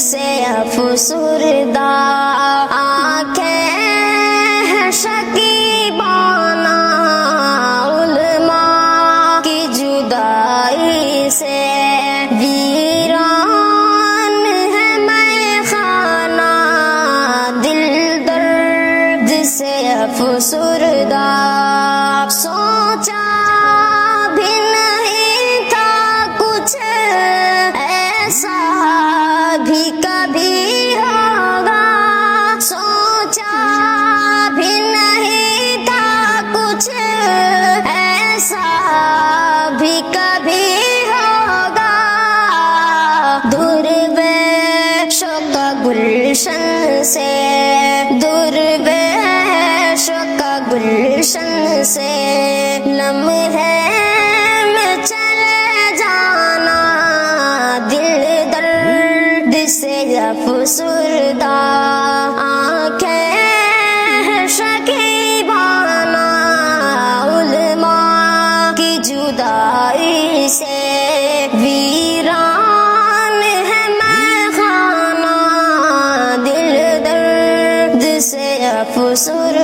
سے افسردہ آنکھیں ہیں شکیبانہ علماء کی جدائی سے ویران ہے میخانہ دل درد سے افسردہ سوچا بھی نہیں تھا کچھ ایسا بھی کبھی ہوگا سوچا بھی نہیں تھا کچھ ایسا بھی کبھی ہوگا درویشوں کا گلشن سے درویشوں کا گلشن سے لمحے میں چلے جانا دل درد سے افسردہ آنکھیں ہیں شکیبانہ علماء کی جدائی سے ویران ہے میخانہ دل درد سے افسردہ